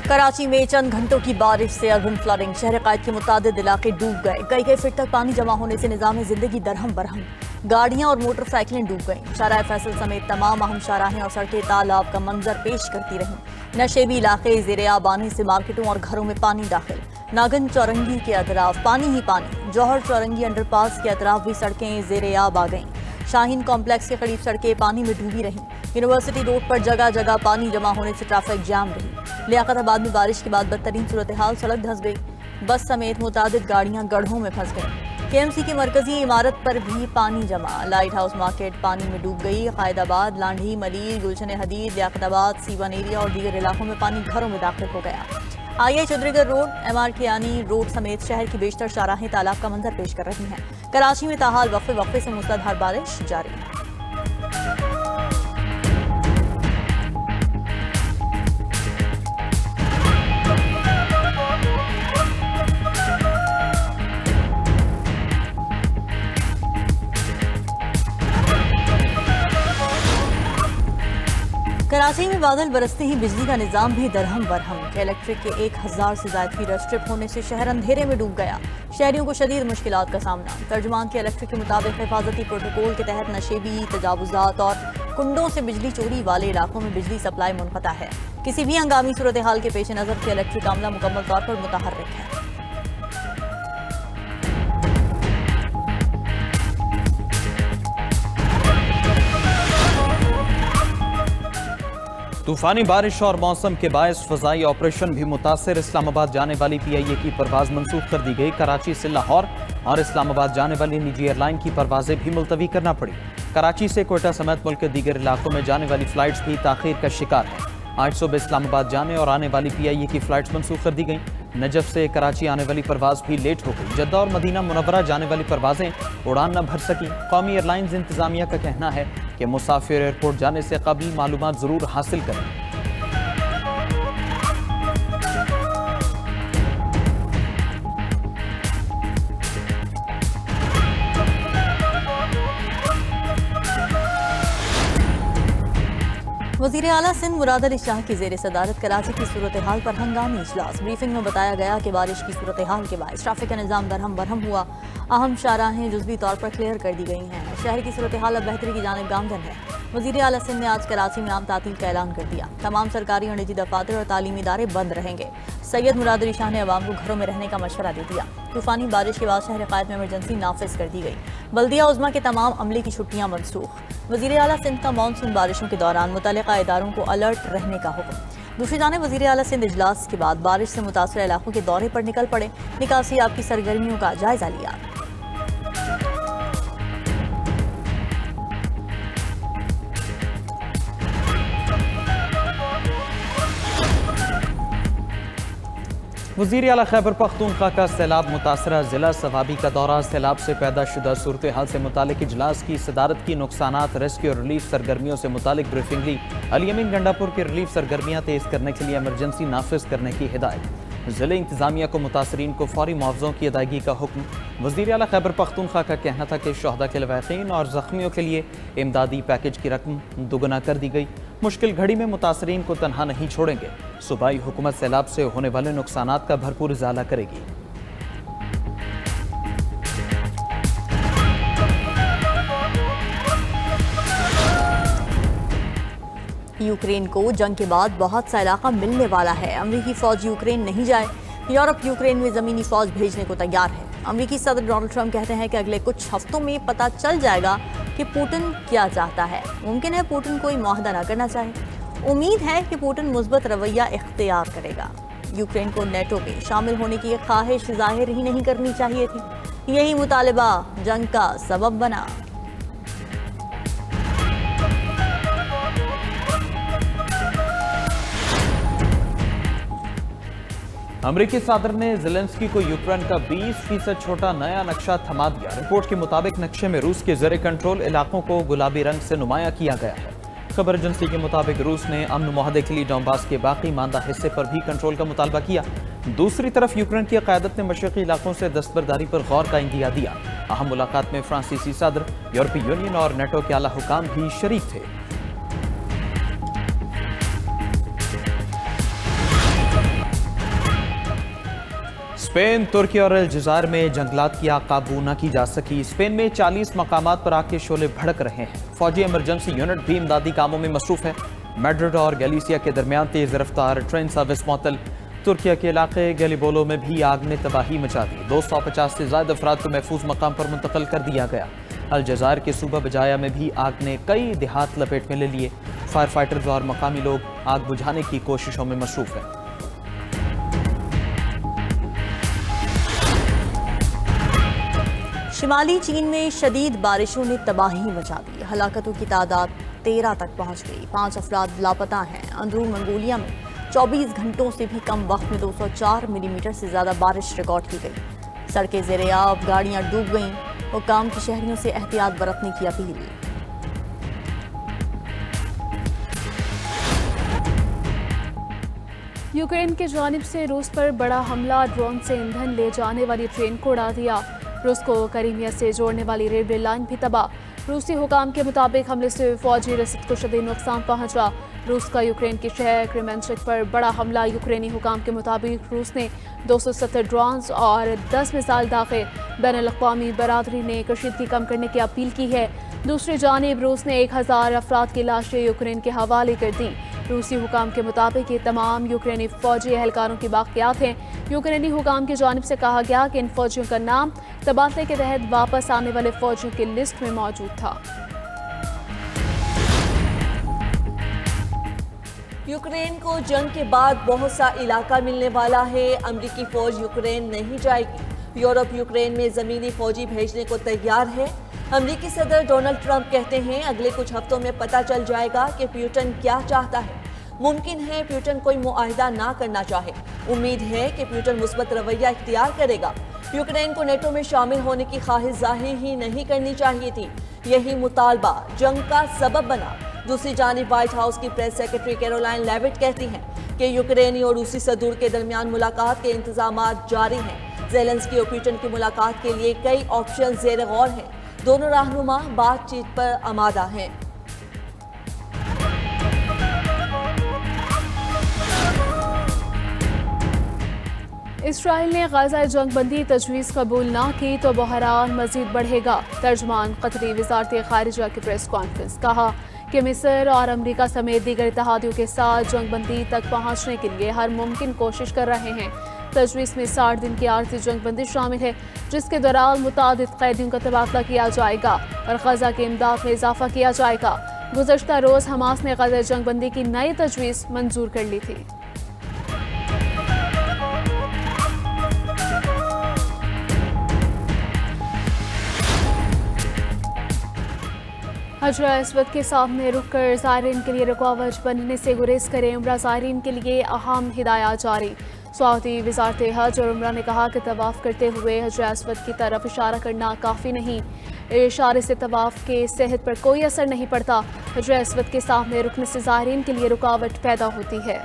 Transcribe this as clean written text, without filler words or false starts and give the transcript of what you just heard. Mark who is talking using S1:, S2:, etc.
S1: कराची में चंद घंटों की बारिश से अर्बन फ्लडिंग, शहर कायद के मुतादिद इलाके डूब गए। कई फीट तक पानी जमा होने से निज़ाम जिंदगी दरहम बरहम, गाड़ियां और मोटरसाइकिलें डूब गईं। शाहराह फैसल समेत तमाम अहम शाहराहें और सड़कें तालाब का मंजर पेश करती रहीं। नशेबी इलाके ज़ेरे आब आने से मार्केटों और घरों में पानी दाखिल। नागन चौरंगी के अतराफ पानी ही पानी, जौहर चौरंगी अंडरपास के अतराफ भी सड़कें ज़ेरे आब आ गईं। शाहीन कॉम्प्लेक्स के करीब सड़कें पानी में डूबी रहीं। यूनिवर्सिटी रोड पर जगह जगह पानी जमा होने से ट्रैफिक जाम रही। लियाकताबाद में बारिश के बाद बदतरीन सूरत हाल, सड़क धंस गई। बस समेत मुतादिद गाड़ियां गड्ढों में फंस गईं। केएमसी की मरकजी इमारत पर भी पानी जमा। लाइट हाउस मार्केट पानी में डूब गई। कायदाबाद, लांढी, मलीर, गुलशन हदीद, लियाकताबाद, सीवन एरिया और दीगर इलाकों में पानी घरों में दाखिल हो गया। आई चौधरीगढ़ रोड, MR खियानी रोड समेत शहर की बेशतर शाहराहें तालाब का मंजर पेश कर रही हैं। कराची में ताहाल वक्फे वक्फे से मूसलाधार बारिश जारी है। कराची में बादल बरसते ही बिजली का निजाम भी दरहम बरहम। इलेक्ट्रिक के 1000 से ज्यादा फीडर स्ट्रिप होने से शहर अंधेरे में डूब गया। शहरियों को शदीद मुश्किलात का सामना। तर्जुमान के इलेक्ट्रिक के मुताबिक हिफाजती प्रोटोकॉल के तहत नशेबी, तजावुजात और कुंडों से बिजली चोरी वाले इलाकों में बिजली सप्लाई मुनक़ता है। किसी भी हंगामी सूरत हाल के पेश नज़र के इलेक्ट्रिक अमला मुकम्मल तौर पर मुतहर्रिक है।
S2: तूफानी बारिश और मौसम के बायस फजाई ऑपरेशन भी मुतासर। इस्लामाबाद जाने वाली PIA की परवाज मंसूख कर दी गई। कराची से लाहौर और इस्लामाबाद जाने वाली निजी एयरलाइन की परवाजें भी मुलतवी करना पड़ी। कराची से कोयटा समेत मुल्क के दीगर इलाकों में जाने वाली फ्लाइट्स भी ताखीर का शिकार हैं। आज सुबह इस्लामाबाद जाने और आने वाली PIA की फ्लाइट्स मंसूख कर दी गई। नजफ से कराची आने वाली परवाज भी लेट हो गई। जद्दा और मदीना मुनव्वरा जाने वाली परवाजें उड़ान न भर सकी। कौमी एयरलाइंस इंतजामिया का कहना है कि मुसाफिर एयरपोर्ट जाने से कबल मालूमात जरूर हासिल करें।
S1: वज़ीर आला सिंध मुराद अली शाह की ज़ेर सदारत कराची की सूरत हाल पर हंगामी इजलास। ब्रीफिंग में बताया गया कि बारिश की सूरत हाल के बाद ट्रैफिक का निज़ाम दरहम बरहम हुआ। अहम शाहराहें जुज़वी तौर पर क्लियर कर दी गई हैं। शहर की सूरत हाल अब बेहतरी की जानिब गामजन है। वज़ीर आला सिंध ने आज कराची में आम तातील का ऐलान कर दिया। तमाम सरकारी और निजी दफातर और तालीमी इदारे बंद रहेंगे। सैयद मुराद अली शाह ने अवाम को घरों में रहने का मशवरा दे दिया। तूफानी बारिश के बाद शहर कायद में इमरजेंसी नाफिज कर दी गई। बल्दिया उज़्मा के तमाम अमले की छुट्टियां मनसूख। वज़ीर आला सिंध का मानसून बारिशों के दौरान मुतल्लिका इदारों को अलर्ट रहने का हुक्म। दूसरी जानिब वज़ीर आला सिंध इजलास के बाद बारिश से मुतासर इलाकों के दौरे पर निकल पड़े। निकासी आपकी सरगर्मियों का जायजा लिया।
S2: वज़ीर आला खैबर पख्तूनख्वा का सैलाब मुतासरा ज़िला सवाबी का दौरा। सैलाब से पैदा शुदा सूरत हाल से मुतालिक इजलास की सदारत की। नुकसानात, रेस्क्यू और रिलीफ सरगर्मियों से मुतालिक ब्रीफिंग ली। अली अमीन गंडापुर की रिलीफ सरगर्मियाँ तेज़ करने के लिए इमरजेंसी नाफिज करने की हिदायत। ज़िले इंतज़ामिया को मुतासरीन को फौरी मुआवज़ों की अदायगी का हुक्म। वज़ीर आला खैबर पख्तूनख्वा का कहना था कि शहदा के लवाक़ीन और ज़ख्मियों के लिए इमदादी पैकेज की रकम दोगुना कर दी गई। मुश्किल घड़ी में मुतासरीन को तनहा नहीं छोड़ेंगे। सूबाई हुकूमत सैलाब से होने वाले नुकसानात का भरपूर इजाला करेगी।
S1: यूक्रेन को जंग के बाद बहुत सा इलाका मिलने वाला है। अमरीकी फौज यूक्रेन नहीं जाए। यूरोप यूक्रेन में ज़मीनी फौज भेजने को तैयार है। अमरीकी सदर डोनाल्ड ट्रंप कहते हैं कि अगले कुछ हफ्तों में पता चल जाएगा कि पुतिन क्या चाहता है। मुमकिन है पुतिन कोई मुआहदा न करना चाहे। उम्मीद है कि पुतिन मुस्बत रवैया इख्तियार करेगा। यूक्रेन को नेटो में शामिल होने की ख्वाहिश जाहिर ही नहीं करनी चाहिए थी। यही मुतालिबा जंग का सबब बना।
S2: अमरीकी सदर ने ज़ेलेंस्की को यूक्रेन का 20% छोटा नया नक्शा थमा दिया। रिपोर्ट के मुताबिक नक्शे में रूस के ज़ेरे कंट्रोल इलाकों को गुलाबी रंग से नुमाया किया गया है। खबर एजेंसी के मुताबिक रूस ने अमन मुआहदे के लिए डोंबास के बाकी मानदा हिस्से पर भी कंट्रोल का मुतालबा किया। दूसरी तरफ यूक्रेन की क़यादत ने मशरक़ी इलाकों से दस्तबरदारी पर गौर का इंदिया दिया। अहम मुलाकात में फ्रांसीसी सदर, यूरोपीय यूनियन और नेटो के आला हुकाम भी शरीक थे। اسپین، ترکی اور الجزائر میں جنگلات کی آگ قابو نہ کی جا سکی۔ اسپین میں 40 مقامات پر آگ کے شعلے بھڑک رہے ہیں۔ فوجی ایمرجنسی یونٹ بھی امدادی کاموں میں مصروف ہے۔ میڈرڈ اور گلیسیا کے درمیان تیز رفتار ٹرین سروس معطل۔ ترکیہ کے علاقے گلیبولو میں بھی آگ نے تباہی مچا دی۔ 250 سے زائد افراد کو محفوظ مقام پر منتقل کر دیا گیا۔ الجزائر کے صوبہ بجایا میں بھی آگ نے کئی دیہات لپیٹ میں لے لیے۔ فائر فائٹرز اور مقامی لوگ آگ بجھانے کی کوششوں میں مصروف ہیں۔
S1: شمالی چین میں شدید بارشوں نے تباہی مچا دی۔ ہلاکتوں کی تعداد 13 تک پہنچ گئی۔ 5 افراد لاپتہ ہیں۔ اندرون منگولیا میں 24 گھنٹوں سے بھی کم وقت میں 204 ملی میٹر سے زیادہ بارش ریکارڈ کی گئی۔ سڑکیں زیر آب، گاڑیاں ڈوب گئیں۔ حکام کی شہریوں سے احتیاط برتنے کی اپیل۔
S3: یوکرین کی جانب سے روس پر بڑا حملہ، ڈرون سے ایندھن لے جانے والی ٹرین کو اڑا دیا۔ روس کو کریمیا سے جوڑنے والی ریلوے لائن بھی تباہ۔ روسی حکام کے مطابق حملے سے فوجی رسد کو شدید نقصان پہنچا۔ روس کا یوکرین کے شہر کرمینچک پر بڑا حملہ۔ یوکرینی حکام کے مطابق روس نے 270 ڈرونز اور 10 میزائل داغے۔ بین الاقوامی برادری نے کشیدگی کم کرنے کی اپیل کی ہے۔ دوسری جانب روس نے 1000 افراد کی لاشیں یوکرین کے حوالے کر دیں۔ روسی حکام کے مطابق یہ تمام یوکرینی فوجی اہلکاروں کی باقیات ہیں۔ یوکرینی حکام کی جانب سے کہا گیا کہ ان فوجیوں کا نام تبادلے کے تحت واپس آنے والے فوجیوں کی لسٹ میں موجود تھا۔
S4: یوکرین کو جنگ کے بعد بہت سا علاقہ ملنے والا ہے۔ امریکی فوج یوکرین نہیں جائے گی۔ یورپ یوکرین میں زمینی فوجی بھیجنے کو تیار ہے۔ امریکی صدر ڈونلڈ ٹرمپ کہتے ہیں اگلے کچھ ہفتوں میں پتہ چل جائے گا کہ پیوٹن کیا چاہتا ہے۔ ممکن ہے پیوٹن کوئی معاہدہ نہ کرنا چاہے۔ امید ہے کہ پیوٹن مثبت رویہ اختیار کرے گا۔ یوکرین کو نیٹو میں شامل ہونے کی خواہش ظاہر ہی نہیں کرنی چاہیے تھی۔ یہی مطالبہ جنگ کا سبب بنا۔ دوسری جانب وائٹ ہاؤس کی پریس سیکرٹری کیرولائن لیوٹ کہتی ہیں کہ یوکرینی اور روسی صدور کے درمیان ملاقات کے انتظامات جاری ہیں۔ زیلنسکی اور پیوٹن کی ملاقات کے لیے کئی آپشن زیر غور ہیں۔ دونوں رہنما بات چیت پر آمادہ ہیں۔
S3: اسرائیل نے غزہ جنگ بندی تجویز قبول نہ کی تو بحران مزید بڑھے گا۔ ترجمان قطری وزارت خارجہ کی پریس کانفرنس، کہا کہ مصر اور امریکہ سمیت دیگر اتحادیوں کے ساتھ جنگ بندی تک پہنچنے کے لیے ہر ممکن کوشش کر رہے ہیں۔ تجویز میں 60 دن کی عارضی جنگ بندی شامل ہے، جس کے دوران متعدد قیدیوں کا تبادلہ کیا جائے گا اور غزہ کی امداد میں اضافہ کیا جائے گا۔ گزشتہ روز حماس نے غزہ جنگ بندی کی نئی تجویز منظور کر لی تھی۔ حجر اسود کے سامنے رک کر زائرین کے لیے رکاوٹ بننے سے گریز کریں۔ عمرہ زائرین کے لیے اہم ہدایات جاری۔ سعودی وزارت حج اور عمرہ نے کہا کہ طواف کرتے ہوئے حجر اسود کی طرف اشارہ کرنا کافی نہیں۔ اشارے سے طواف کے صحت پر کوئی اثر نہیں پڑتا۔ حجر اسود کے سامنے رکنے سے زائرین کے لیے رکاوٹ پیدا ہوتی ہے۔